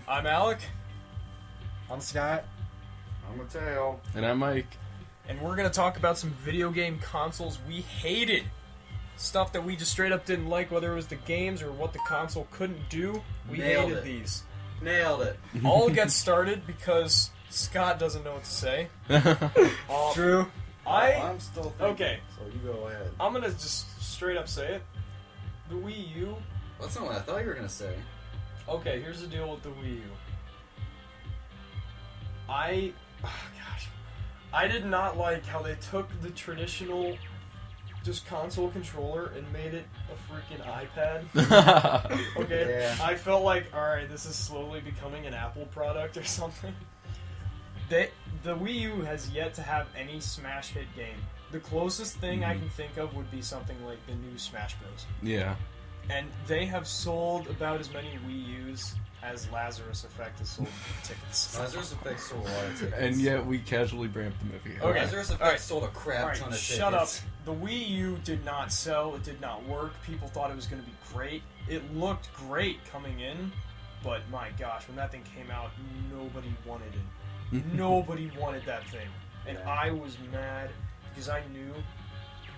I'm Alec. I'm Scott. I'm Mateo. And I'm Mike. And we're going to talk about some video game consoles we hated. Stuff that we just straight up didn't like, whether it was the games or what the console couldn't do. We Nailed hated it. these. Nailed it. All gets started because Scott doesn't know what to say. True. I'm still thinking, Okay. so you go ahead. I'm going to just straight up say it. The Wii U. That's not what I thought you were going to say. Okay, here's the deal with the Wii U. I did not like how they took the traditional just console controller and made it a freaking iPad. Okay, Yeah. I felt like, alright, this is slowly becoming an Apple product or something. The Wii U has yet to have any smash hit game. The closest thing I can think of would be something like the new Smash Bros. Yeah. And they have sold about as many Wii U's as Lazarus Effect has sold tickets. Lazarus Effect sold a lot of tickets. And yet we casually ramped the movie. Okay. Lazarus Effect Alright. sold a crap Alright, ton of tickets. shut up. The Wii U did not sell. It did not work. People thought it was going to be great. It looked great coming in, but my gosh, when that thing came out, nobody wanted it. Nobody wanted that thing. And Yeah. I was mad because I knew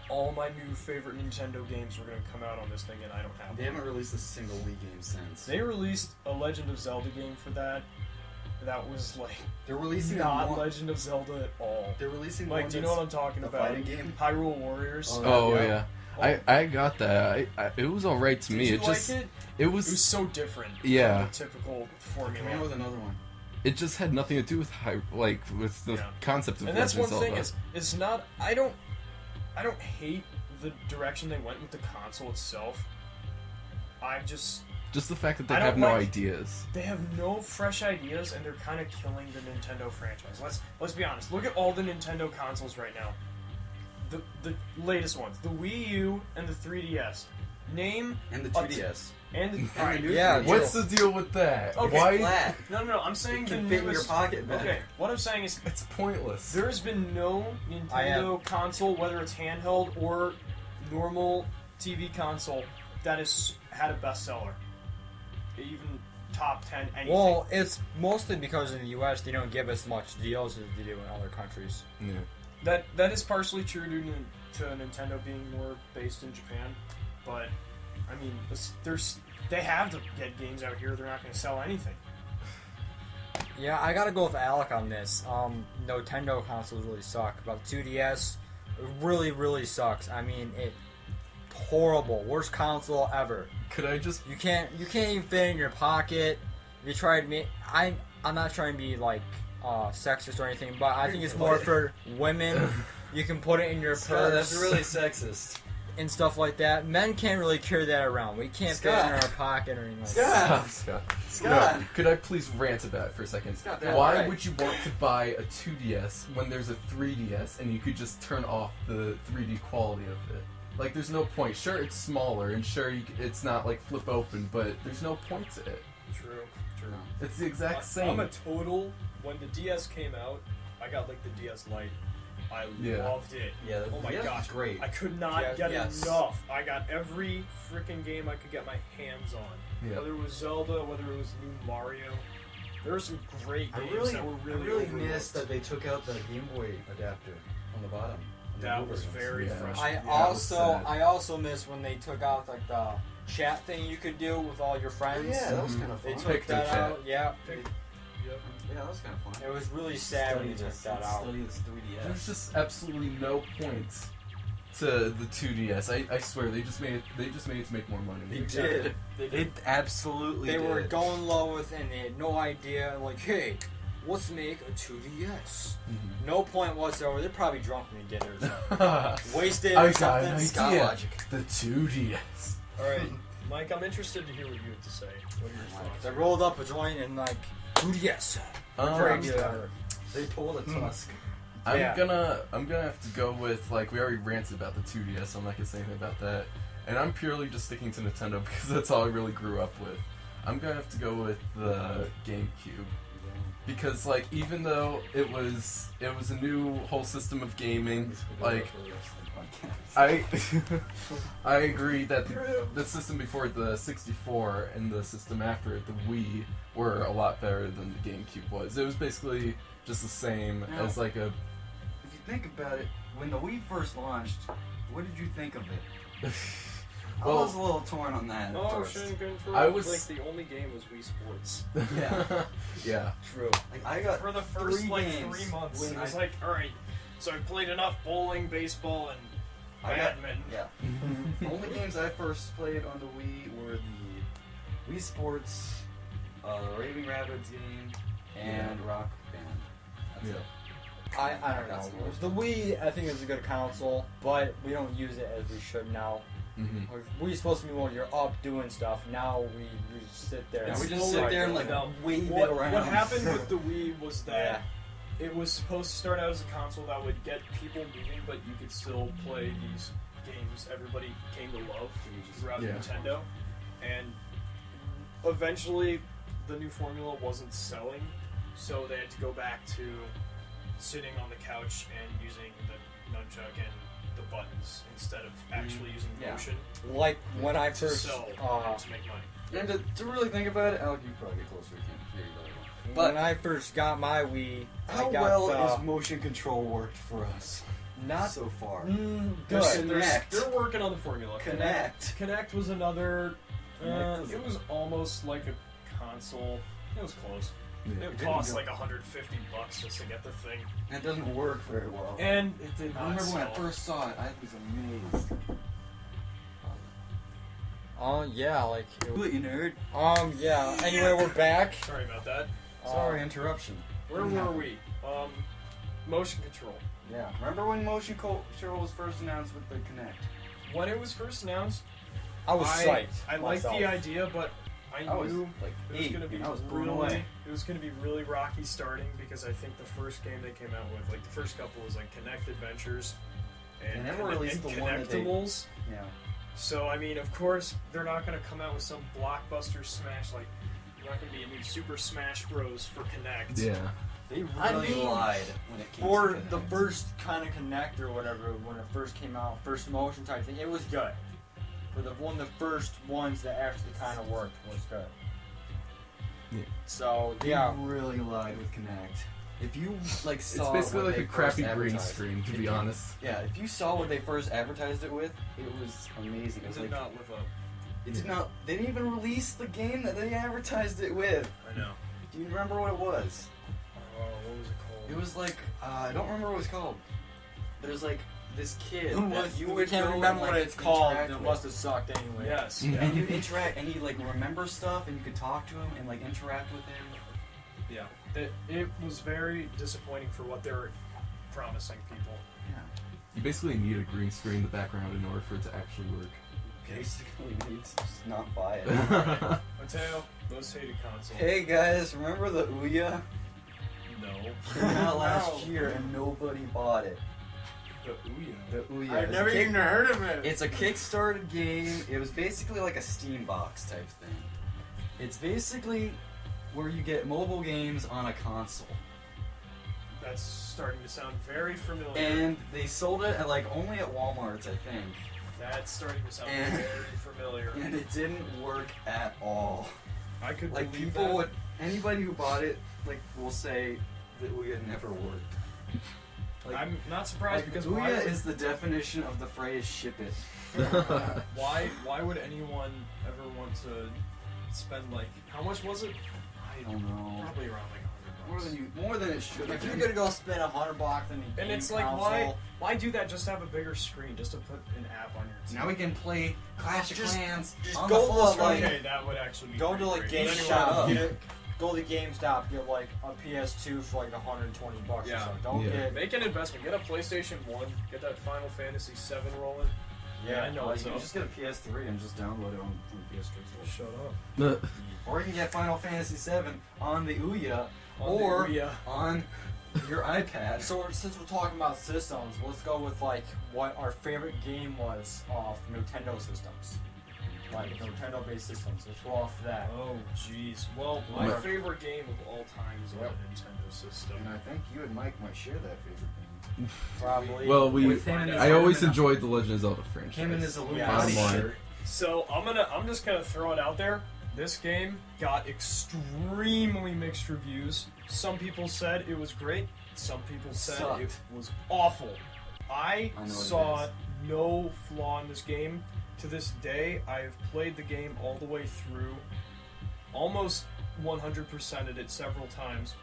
all my new favorite Nintendo games were going to come out on this thing, and I don't have They them. haven't released a single Wii game since. They released a Legend of Zelda game for that. That was like They're releasing not one. Legend of Zelda at all. They're releasing Like, one do you know what I'm talking the about? fighting game? Hyrule Warriors. Oh, Oh Yeah. yeah. I got that. It was alright to Did me. you It just like it? it It was was so different Yeah. from the typical Come out formula. with another one. it just had nothing to do with with the Yeah. concept of And that's Legend one of thing Zelda. is it's not I don't hate the direction they went with the console itself. I just Just the fact that they I have don't no like- ideas. they have no fresh ideas and they're kind of killing the Nintendo franchise. Let's be honest. Look at all the Nintendo consoles right now. The latest ones, the Wii U and the 3DS. Name And the a 2DS. and the, And all right, the new Yeah, 3DS. What's the deal with that? Okay. Why? Flat. no. I'm saying It the can fit in your newest. pocket, man. Okay, what I'm saying is It's pointless. there has been no Nintendo console, whether it's handheld or normal TV console, that has had a bestseller. Even top 10, anything. Well, it's mostly because in the U.S. they don't give us much deals as they do in other countries. Yeah. That is partially true due to Nintendo being more based in Japan, but I mean, they have to get games out here. They're not going to sell anything. Yeah, I gotta go with Alec on this. Nintendo consoles really suck. But 2DS really, really sucks. I mean, it horrible, worst console ever. Could I just? You can't even fit it in your pocket. If you try to make, I'm not trying to be like sexist or anything, but I think it's more for women. You can put it in your Scott, purse. that's really sexist. And stuff like that. Men can't really carry that around. We can't fit it in Scott. our pocket or anything like Scott. that. Scott. Scott. No, could I please rant about it for a second? Scott, Why right. would you want to buy a 2DS when there's a 3DS and you could just turn off the 3D quality of it? Like, there's no point. Sure, it's smaller, and sure, it's not like flip open, but there's no point to it. True. It's the exact same. I'm a total. When the DS came out, I got like the DS Lite. I Yeah. loved it. Yeah, Oh my DS is gosh, great. I could not Yeah, get yes. enough. I got every freaking game I could get my hands on. Yeah. Whether it was Zelda, whether it was new Mario. There were some great I games really, that were I really really overlooked. missed that they took out the Game Boy adapter on the bottom. on the That new was versions. very Yeah. frustrating. Yeah, it was sad. I also miss when they took out like the chat thing you could do with all your Oh, friends. yeah, that was Mhm. kind of They fun. took Picture that chat. out. Yeah. Yep. Yeah, that was kind of fun. It was really sad when they took that out. Study this 3DS. There's just absolutely no point to the 2DS. I swear they just made it to make more money. They did. It absolutely They did. were going low with and they had no idea. Like, hey, let's make a 2DS. Mhm. No point whatsoever. They're probably drunk when they did it. Or something. I Wasted got or an something. Scott idea. logic. The 2DS. Alright, Mike, I'm interested to hear what you have to say. What are your thoughts? They rolled up a joint and like 2DS. Regular. They pulled a tusk. Yeah. I'm gonna have to go with, like, we already ranted about the 2DS, so I'm not gonna say anything about that. And I'm purely just sticking to Nintendo because that's all I really grew up with. I'm gonna have to go with the GameCube. because like even though it was a new whole system of gaming, like I I agree that the system before the 64 and the system after it, the Wii, were a lot better than the GameCube was. It was basically just the same Now, as like a. If you think about it, when the Wii first launched, what did you think of it? Well, I was a little torn on that at first. Motion control. I was- like the only game was Wii Sports. Yeah, yeah. true. Like I got For the first 3 like games 3 months, when it was I- like, all right, so I played enough bowling, baseball, and I got badminton. yeah. The only games I first played on the Wii were the Wii Sports, Raving Rabbids game, and Rock Band. That's Yeah. it. I don't That's know. the worst. The Wii, I think, is a good console, but we don't use it as we should now. Mm-hmm. We're supposed to be when you're up doing stuff. Now we sit there. Yeah, and we just slowly sit there and like No. wave What, it around. what happened with the Wii was that Yeah. it was supposed to start out as a console that would get people moving, but you could still play these games everybody came to love throughout Yeah. Nintendo. And eventually, the new formula wasn't selling, so they had to go back to sitting on the couch and using the nunchuck and the buttons instead of actually using Yeah. motion Like when I to first, sell uh, and to make money. And to really think about it, Alec, you probably get closer. You can't hear you better. when But I first got my Wii, how I got well the, is motion control worked for us? not so far. good. Connect. They're working on the formula. Connect. Connect was another. Connect was it was almost like a console. It was close. Yeah. It didn't cost go- like $150 just to get the thing, It doesn't work very well. and it did I not remember when I sell. first saw it, I was amazed. Oh yeah, like it, you nerd. yeah. Anyway, we're back. Sorry about that. Sorry, interruption. Where were we? Motion control. Yeah. Remember when motion control was first announced with the Kinect? When it was first announced, I was psyched. I liked myself. the idea, but I I was knew like it was 8, going to be and I was blown really, away. it was going to be really rocky starting because I think the first game they came out with, like the first couple, was like Kinect Adventures and, They never released and the one that they- Kinectimals. Yeah. So I mean, of course, they're not going to come out with some blockbuster smash like. There's not going to be a new Super Smash Bros. For Kinect. Yeah. They really I mean, lied when it came For to the Kinect. first kind of Connect or whatever, when it first came out, first motion type thing, it was good. For the one of the first ones that actually kind of worked was good. Yeah. So They yeah, really lied with Kinect. If you like It's saw basically what like they a crappy first green advertised- screen, to if be you- honest. Yeah, if you saw what they first advertised it with, it was amazing. It It was did like not live up. it did not. They didn't even release the game that they advertised it with. I know. Do you remember what it was? Oh, what was it called? It was like I don't remember what it was called. There's like this kid Who that was, you we would can't go remember and, what like, it's called. interact It with. must have sucked anyway. Yes. Mhm. Yeah. And you interact, and he like remember stuff, and you could talk to him and like interact with him. Yeah, it was very disappointing for what they're promising people. Yeah, You basically need a green screen in the background in order for it to actually work. basically needs to just not buy it. Mateo, most hated console. Hey guys, remember the Ouya? No. Came out last No. year and nobody bought it. The Ouya. The Ouya. I've It's never a kick- even heard of it. It's a kickstarted game. It was basically like a Steam box type thing. It's basically where you get mobile games on a console. That's starting to sound very familiar. And they sold it at like only at Walmart's, I think. That's starting to sound And- very familiar. And it didn't work at all. I could Like believe people that. would, anybody who bought it, like will say that Ouya never worked. Like, I'm not surprised because why Ouya would, is the definition of the phrase "ship it." why would anyone ever want to spend like how much was it? I don't know. Probably around like $100. More than it should have If you're been. gonna go spend $100 on a And game it's like console, why do that? Just have a bigger screen, just to put an app on your TV. Now we can play Clash of Just- Clans just on go the full to, like, screen. Okay, that would actually be go pretty to like great. But shut up. GameStop, go to GameStop, get like a PS2 for like $120 Yeah. or so. Don't Yeah. get Make an investment. Get a PlayStation 1. Get that Final Fantasy 7 rolling. Yeah, I know Well, what's you can up. just get a PS3 and just download it on the PS3 store. Shut up. Or you can get Final Fantasy 7 on the Ouya On the or Ouya. on your iPad. So since we're talking about systems, let's go with like what our favorite game was off Nintendo systems. like Nintendo-based systems. Let's go off that. Oh, jeez. Well, my Yeah. favorite game of all time is on Yep. a Nintendo system. And I think you and Mike might share that favorite game. Probably. Well, with him and his I always Illuminati. enjoyed the Legend of Zelda franchise. Him and his Illuminati Bottom line. shirt. So I'm just gonna throw it out there. This game got extremely mixed reviews. Some people said it was great. Some people said Sucked. it was awful. I I know what it saw is. no flaw in this game. To this day, I've played the game all the way through, almost 100%ed it several times.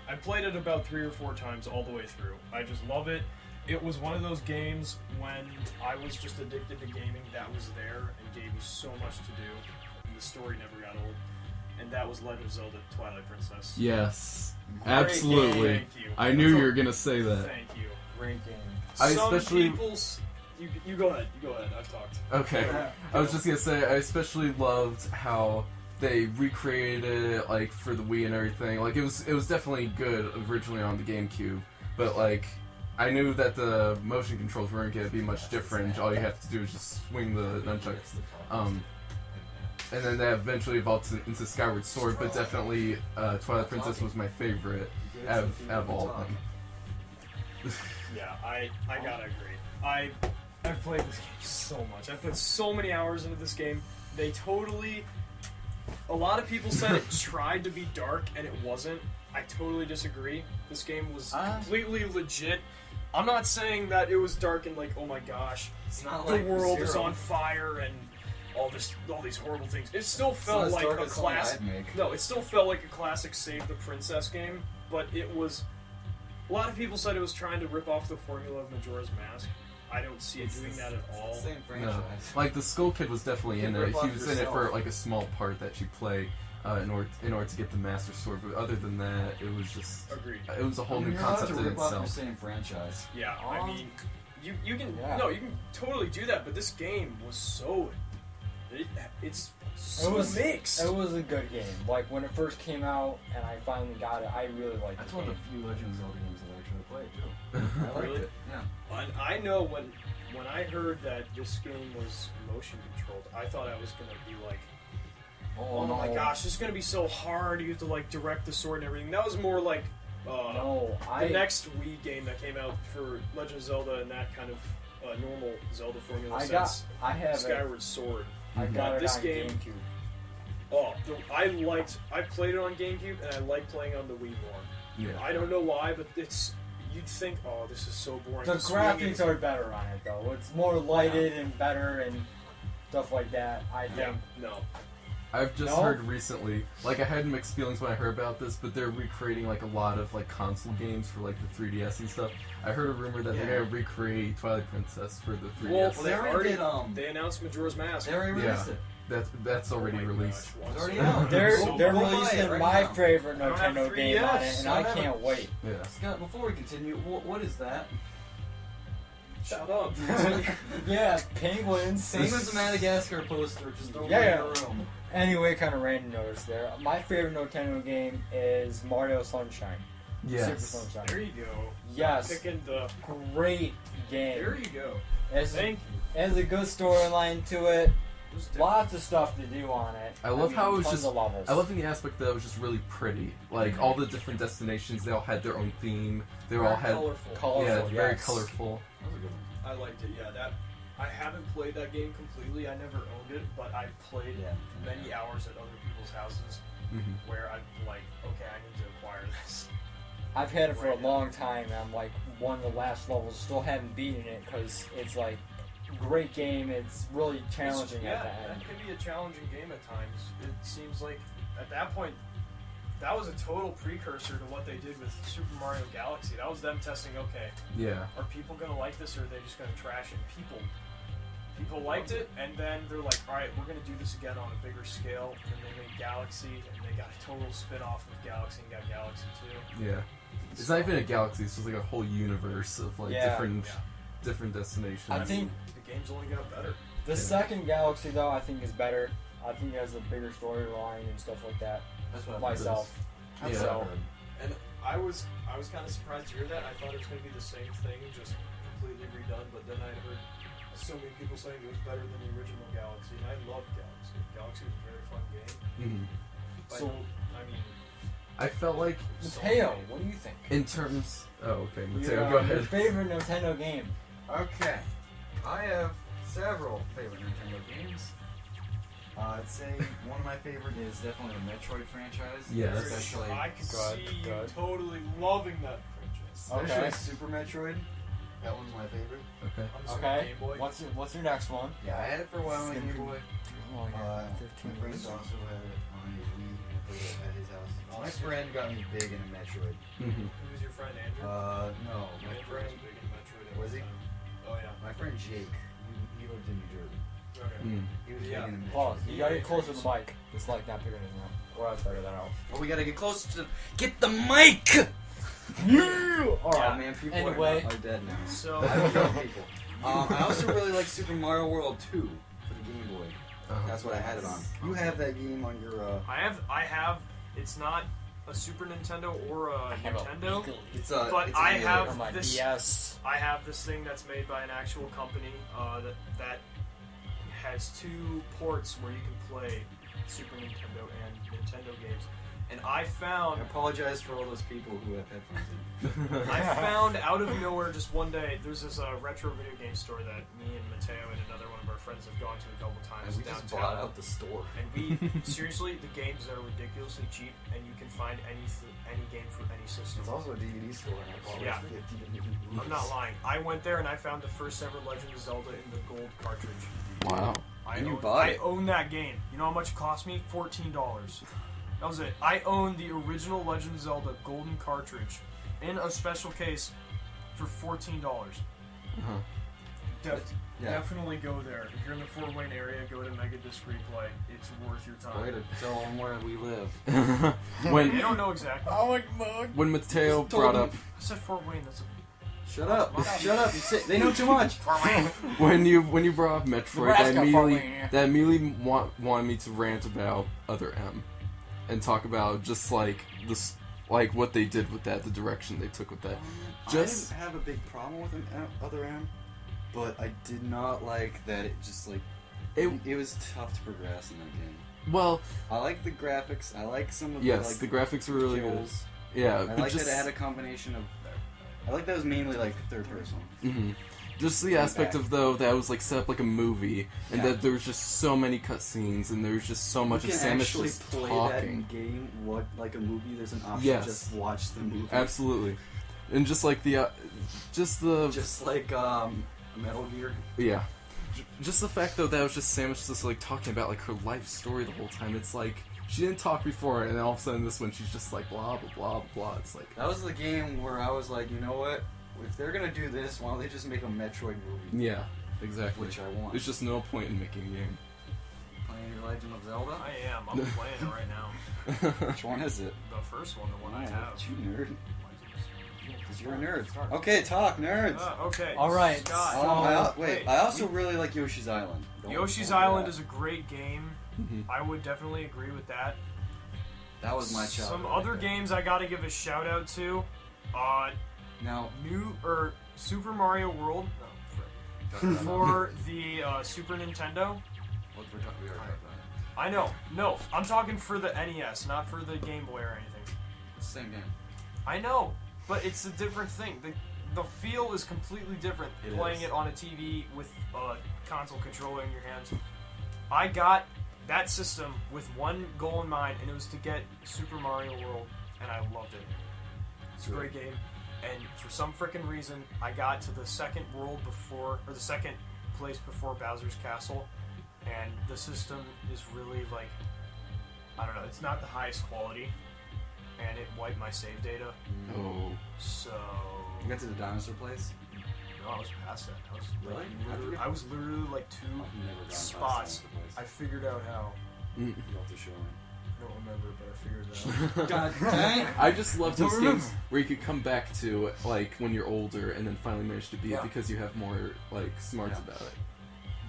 I played it about 3 or 4 times all the way through. I just love it. It was one of those games when I was just addicted to gaming that was there and gave me so much to do. And the story never got old. And that was Legend of Zelda Twilight Princess. Yes, Great absolutely. game. Thank you. I knew you were gonna say that. Thank you. Great game. I Some especially- people's... You go ahead. You go ahead. I've talked. Okay, I was just gonna say I especially loved how they recreated it like for the Wii and everything. Like it was definitely good originally on the GameCube, but like I knew that the motion controls weren't gonna be much different. All you have to do is just swing the nunchucks. And then that eventually evolved into Skyward Sword, but definitely Twilight Princess was my favorite out of all of them. Yeah, I gotta agree. I've played this game so much. I've put so many hours into this game. They totally... A lot of people said it tried to be dark, and it wasn't. I totally disagree. This game was completely legit. I'm not saying that it was dark and like, oh my gosh, It's not the like world is Zero. on fire and all these horrible things. It still It's not felt as like dark a as something classic. I'd make. No, it still felt like a classic Save the Princess game, but it was. A lot of people said it was trying to rip off the formula of Majora's Mask. I don't see it doing that at all. Same No. franchise. Like the Skull Kid was definitely in You it. rip He off was in it for yourself. like a small part that you play in order to get the Master Sword. But other than that, it was just Agreed. it was a whole I mean, new you're allowed concept to in rip off your itself. same franchise. Yeah, I mean, you can Yeah. no, you can totally do that. But this game was so it's so It was- mixed. It was a good game. Like when it first came out and I finally got it, I really liked That's the one of game. the few Legend of Zelda games that I actually played too. I liked Really? it. Yeah. And I know when I heard that this game was motion controlled, I thought I was gonna be like, oh my gosh, this is gonna be so hard. You have to like direct the sword and everything. That was more like No, the next Wii game that came out for Legend of Zelda and that kind of normal Zelda formula sense. I have it. Skyward Sword. I got it This on game- GameCube. Oh, I played it on GameCube and I like playing on the Wii more. Yeah. I don't know why, but you'd think, oh, this is so boring. The swinging graphics are better on it though. It's more lighted and better and stuff like that. I Yeah, think. no. I've just No? heard recently, like I had mixed feelings when I heard about this, but they're recreating like a lot of like console games for like the 3DS and stuff. I heard a rumor that they're gonna recreate Twilight Princess for the 3DS. Well, They already did. They announced Majora's Mask. They already released it. That's already Oh my released. gosh, It's already once- out. They're So they're go buy releasing it right my now. favorite I don't have Nintendo 3DS, game on it, and I I have can't wait. Yeah. Scott, before we continue, what is that? Shut up. Yeah, penguins. Penguins of Madagascar poster just over Yeah. in the room. Anyway, kind of random notice there. My favorite Nintendo game is Mario Sunshine. Super Yes. Sunshine. There you go. Yes, Picking the. great There game. you go. It has, Thank you. has a good storyline to it. It was different. Lots of stuff to do on it. I love how it was tons just- of levels. I love the aspect that it was just really pretty. Like all the different destinations, they all had their own theme. They all Very had colorful. Colorful, yeah, very yes. colorful. That was a good one. I liked it. Yeah, that. I haven't played that game completely. I never owned it, but I played many hours at other people's houses Hmm. where I'm like, okay, I need to acquire this. I've had it for a Right now. long time, and I'm like one of the last levels. Still haven't beaten it because it's like great game. It's really challenging Yeah, at the that end. can be a challenging game at times. It seems like at that point, that was a total precursor to what they did with Super Mario Galaxy. That was them testing. Okay, Yeah. are people gonna like this, or are they just gonna trash it? People liked it, and then they're like, all right, we're gonna do this again on a bigger scale. And they made Galaxy, and they got a total spin-off of Galaxy and got Galaxy 2. Yeah. It's not even a galaxy. It's just like a whole universe of like Yeah. different destinations. I think The game's only got better. the second Galaxy though, I think is better. I think it has a bigger storyline and stuff like that. That's what Myself. That's Yeah. what I heard. And I was kind of surprised to hear that. I thought it was going to be the same thing, just completely redone. But then I heard So many people saying it was better than the original Galaxy, and I loved Galaxy. Galaxy was a very fun game. Mhm. But, So- I mean, I felt like Mateo, what do you think? in terms. Oh, okay. Mateo, Yeah, go Your ahead. favorite Nintendo game? Okay. I have several favorite Nintendo games. I'd say one of my favorite is definitely the Metroid franchise. Yes. Especially, I could Good, see you good. totally loving that franchise. especially Okay. Super Metroid. That one's my favorite. Okay. On the Super Okay. Game Boy. What's your next one? Yeah, I had it for a while on It's Game gonna Boy. Oh, yeah, My 15 friend years. also had it on his Wii. I played it at his house. My Awesome. friend got me big into Metroid. Mhm. Who was your friend, Andrew? No, my Andrew friend, was big in Metroid at Was the he? time. Oh, yeah. my friend Jake. He lived in New Jersey. Okay. Mm. He was Yeah. big into Pause. Metroid. You gotta get closer to the mic. It's like not bigger than that. Or I'll figure that out. Well, we gotta get closer to get the mic. Yeah. All Oh right. man, people Anyway. are dead now. So, I don't know people. I also really like Super Mario World 2 for the Game Boy. Uh-huh. That's what I had it on. You have that game on your. I have, it's not a Super Nintendo or a Nintendo, It's but it's I an have- Or my this- DS. I have this thing that's made by an actual company that has two ports where you can play Super Nintendo and Nintendo games. And I I found apologize for all those people who have headphones in. I found out of nowhere just one day, there's this retro video game store that me and Mateo and another one of our friends have gone to a couple times And we just downtown. bought out the store. And we seriously, the games are ridiculously cheap, and you can find any game for any system. It's also a DVD store, and I bought Yeah. like 50 DVDs. I'm not lying. I went there and I found the first ever Legend of Zelda in the gold cartridge. Wow. And you bought it. I own that game. You know how much it cost me? $14. That was it. I own the original Legend of Zelda golden cartridge in a special case for $14. Uh-huh. Yeah. Definitely go there. If you're in the Fort Wayne area, go to Mega Disc Replay. It's worth your Way time. to tell them where we live. They when don't know exactly. when Mateo Just told brought him. up I said Fort Wayne. That's a Shut up! Shut up! They know too much. when you brought up Metroid, that Nebraska, Fort Wayne. immediately wanted me to rant about Other M, and talk about just like this, like what they did with that, the direction they took with that. Just- I didn't have a big problem with Other M, but I did not like that it just like it was tough to progress in that game. Well, I like the graphics. I like some of yes, the the graphics were really good. kills. Yeah, I but like just that it had a combination of. I like that it was mainly like third person. mhm. Just the aspect back. of though that was like set up like a movie, and Yeah. that there was just so many cutscenes, and there was just so much you of can Samus actually just play talking. that game like a movie. There's an option Yes. to just watch the movie. Absolutely, and just like just Just like Metal Gear. yeah, just the fact though that was just Samus just like talking about like her life story the whole time. It's like she didn't talk before, and then all of a sudden this one she's just like blah blah blah blah. It's like That was the game where I was like, you know what? If they're gonna do this, why don't they just make a Metroid movie? yeah, exactly. Which I want. There's just no point in making a game. Playing your Legend of Zelda? I am. I'm playing it right now. Which one is it? The first one, the one I Oh, have. You nerd. Because you're a nerd. Okay, talk, nerds. Okay. All right. Scott. Wait, I also really like Yoshi's Island. Yoshi's Don't do Island that. is a great game. Mhm. I would definitely agree with that. That was my childhood. Some other right there. games I gotta give a shout out to. Now, Super Mario World for the Super Nintendo. what we're talking about. I know. No, I'm talking for the NES, not for the Game Boy or anything. It's the same game. I know, but it's a different thing. The feel is completely different It playing is. it on a TV with a console controller in your hands. I got that system with one goal in mind, and it was to get Super Mario World, and I loved it. It's a great game, and for some freaking reason, I got to the second world before, or the second place before Bowser's Castle, and the system is really like, I don't know, it's not the highest quality, and it wiped my save data. Oh, So You got to the dinosaur place? no, I was past that. I was Really? like, How'd you get- I was literally like two I've never gone past spots. the dinosaur I place. figured out how. mm. You'll have to show me. I don't remember, but I figured it out. God dang! I just love Don't those remember. games where you could come back to like when you're older and then finally manage to beat Yeah. it because you have more like smarts Yeah. about it.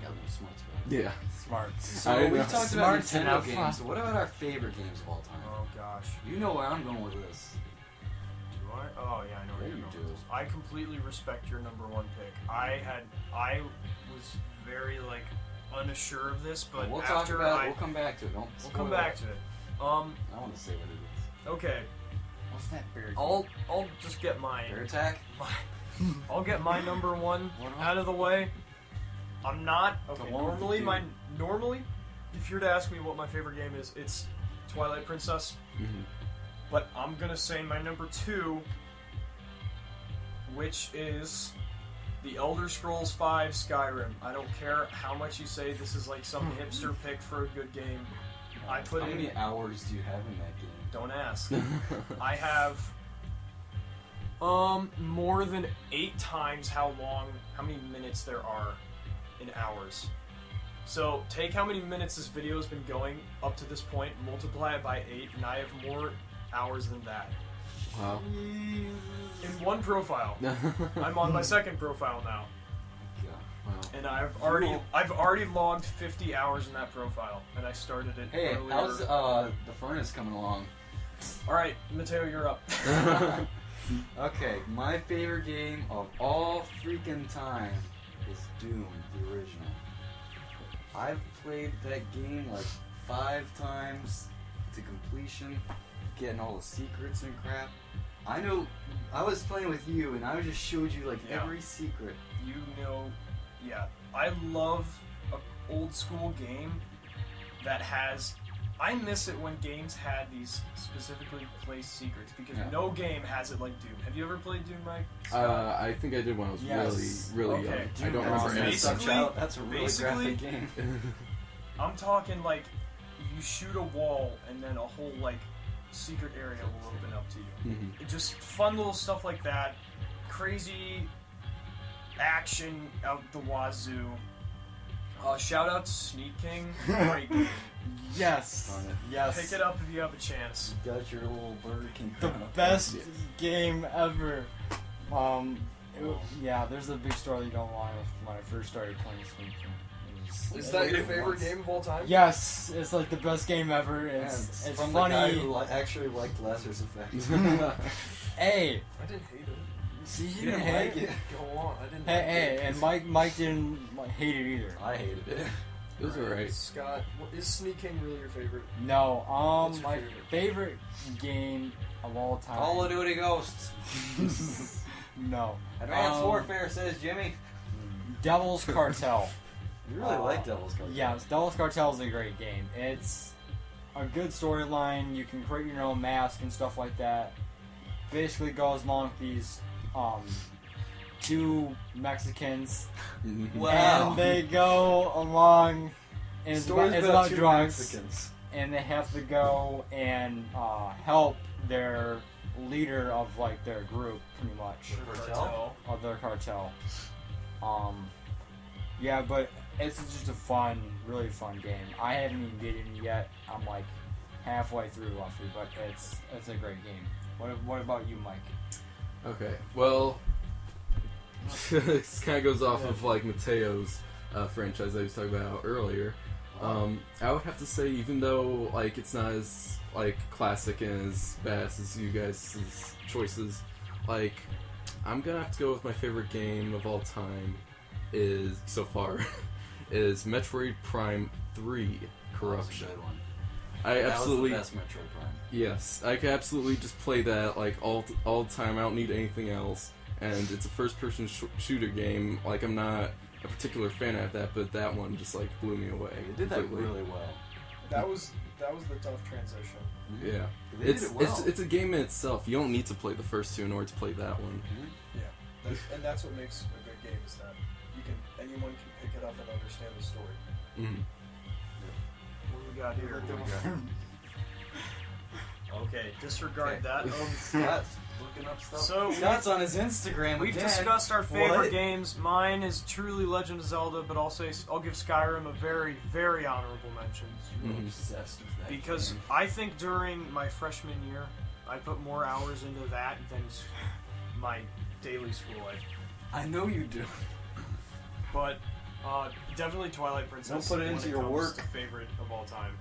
Yeah, no smarts about it. Yeah. Smart. So I we've know. talked about Smarts Nintendo enough, games. huh? So what about our favorite games of all time? Oh gosh. You know where I'm going with this. Do I? Oh yeah, I know where Yeah, you're you going. do. with this. I completely respect your number one pick. I was very like unsure of this, but we'll talk after about I it. We'll come back to it. Don't we'll spoil come back to it. I want to say what it Okay, What's that bear? I'll just get my is. Bear attack? I'll get my number one out of the way. I'm not okay. one with the Normally, if you were to ask me what my favorite game is, it's Twilight Princess. Mhm. But I'm gonna say my number 2, which is the Elder Scrolls V Skyrim. I don't care how much you say this is like some hipster pick for a good game. I put How in. many hours do you have in that game? Don't ask. I have more than 8 times how many minutes there are in hours. So take how many minutes this video has been going up to this point, multiply it by 8, and I have more hours than that. Wow. In one profile. I'm on my second profile now. Yeah. Wow. And I've already logged 50 hours in that profile, and I started it Hey, earlier. how's the furnace coming along? Alright, Mateo, you're up. Okay, my favorite game of all freaking time is Doom, the original. I've played that game like 5 times to completion, getting all the secrets and crap. I know, I was playing with you and I just showed you like Yeah. every secret. You know, yeah. I love an old school game that has. I miss it when games had these specifically placed secrets because Yeah. no game has it like Doom. Have you ever played Doom, Mike? I think I did when I was Yes. really Okay. young. I don't That's remember Basically- anything. such out. That's a really graphic game. I'm talking like you shoot a wall and then a whole like secret area will open up to you. Mhm. It just fun little stuff like that. Crazy action out the wazoo. Shout out to Sneak King. Great game. Yes. Darn it. Yes. Pick it up if you have a chance. You got your little Burger King The crown up best Yeah. game ever. Yeah, there's a big story going on with when I first started playing Sneak King. It was- Is that your favorite game of all time? Yes, it's like the best game ever. there. It's Man, it's from the guy funny. who actually liked Lasser's Effect. Hey, I didn't hate it. see, you You didn't didn't hate like it. it? Go on. I didn't. Hey, and Mike didn't hate it either. I hated it. It was alright. Scott, is Sneak King really your favorite? No, What's your my favorite? favorite game of all time. Call of Duty Ghosts. No, Advanced Warfare, says Jimmy. Devil's Cartel. You really like Devil's Cartel. Yeah, Devil's Cartel is a great game. It's a good storyline. You can create your own mask and stuff like that. Basically goes along with these 2 Mexicans, Mhm. Wow. and they go along. And it's Stories about two drugs, Mexicans. and they have to go and help their leader of like their group, pretty much, Cartel? of their cartel. Yeah, but it's just a fun, really fun game. I haven't even beaten it yet. I'm like halfway through roughly, but it's a great game. What about you, Mike? Okay, well, this kind of goes off of like Mateo's franchise I was talking about earlier. I would have to say, even though like it's not as like classic and as badass as you guys' choices, like I'm gonna have to go with my favorite game of all time is so far is Metroid Prime 3 Corruption. That was a good one. I absolutely That was the best Metroid Prime. Yes, I could absolutely just play that like all the time. I don't need anything else, and it's a first-person shooter game. Like I'm not a particular fan of that, but that one just like blew me away. They did that completely. really well. That was the tough transition. Yeah, They did it well. it's a game in itself. You don't need to play the first 2 in order to play that one. And that's what makes a good game is that anyone can pick it up and understand the story. Mhm. What do we got here? Okay, disregard Okay. that. Scott's looking up stuff. So Scott's on his Instagram. we've again. discussed our favorite What? games. Mine is truly Legend of Zelda, but I'll give Skyrim a very, very honorable mention. You're Mhm. obsessed with that Because game. I think during my freshman year, I put more hours into that than my daily school life. I know you do. But definitely Twilight Princess. Don't put it when into your comes work. to favorite of all time.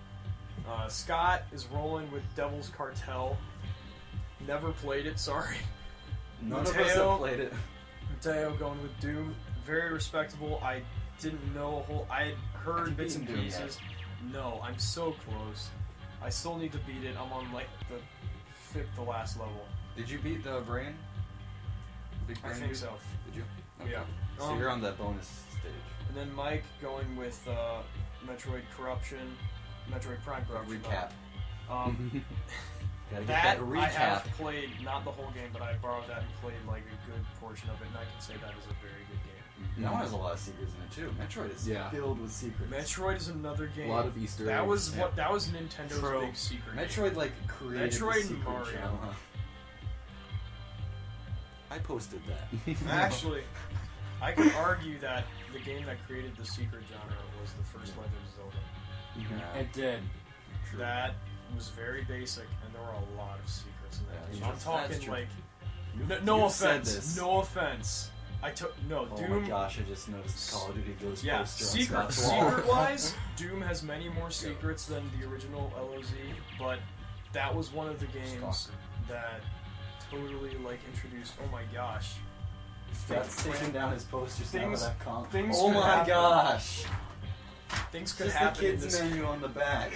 Scott is rolling with Devil's Cartel. Never played it, sorry. None of us Mateo. have played it. Mateo going with Doom. Very respectable. I didn't know a whole. I had Have heard you bits and beaten Doom pieces. No, I'm so close. I still need to beat it. I'm on like the last level. Did you beat the brain? Big I brain think dude? so. Did you? Okay. Yeah. So you're on that bonus stage. And then Mike going with Metroid Corruption, Metroid Prime Corruption. Recap. Gotta get That that I recap. have played, not the whole game, but I borrowed that and played like a good portion of it, and I can say that is a very good game. That one has a lot of secrets in it too. Metroid is Yeah. filled with secrets. Metroid is another A game. lot of Easter That eggs. was that was Nintendo's True. big secret. game. Metroid like created Metroid the and secret Mario. genre. I posted that. Actually, I could argue that the game that created the secret genre was the first Legend of Zelda. Yeah. It did. True. That was very basic, and there were a lot of secrets in that Yeah, game. that's I'm talking true. like, You've- no you've said offense, this. no offense. I took no Oh Doom. my gosh! I just noticed the Call of Duty Ghost Yeah, poster on secret Scott's wall. secret wise, Doom has many more secrets than the original LOZ, but that was one of the games Stalker. that totally like introduced. Oh my gosh, Scott's taking down his posters now Things- that I've come. things Oh could my happen. gosh! things could Just the happen in kids this. menu on the back.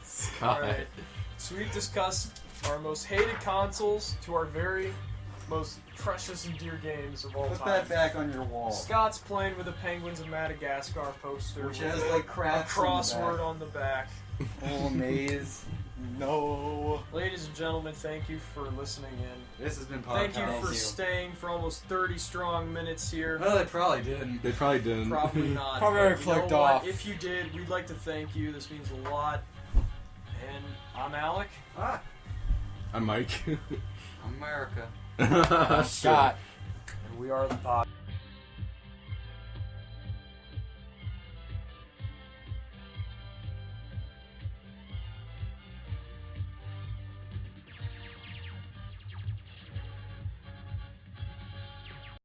Scott. Alright, so we've discussed our most hated consoles to our very most precious and dear games of all Put time. that back on your wall. Scott's playing with the Penguins of Madagascar poster, Which with has like a crafts crossword on the back. Oh, maze. No. Ladies and gentlemen, thank you for listening in. This has been Thank you podcast. for staying for almost 30 strong minutes here. Well, they probably didn't. They probably didn't. Probably not. Probably but already you know flicked what? off. If you did, we'd like to thank you. This means a lot. And I'm Alec. Ah, I'm Mike. America. Scott. And we are the pod.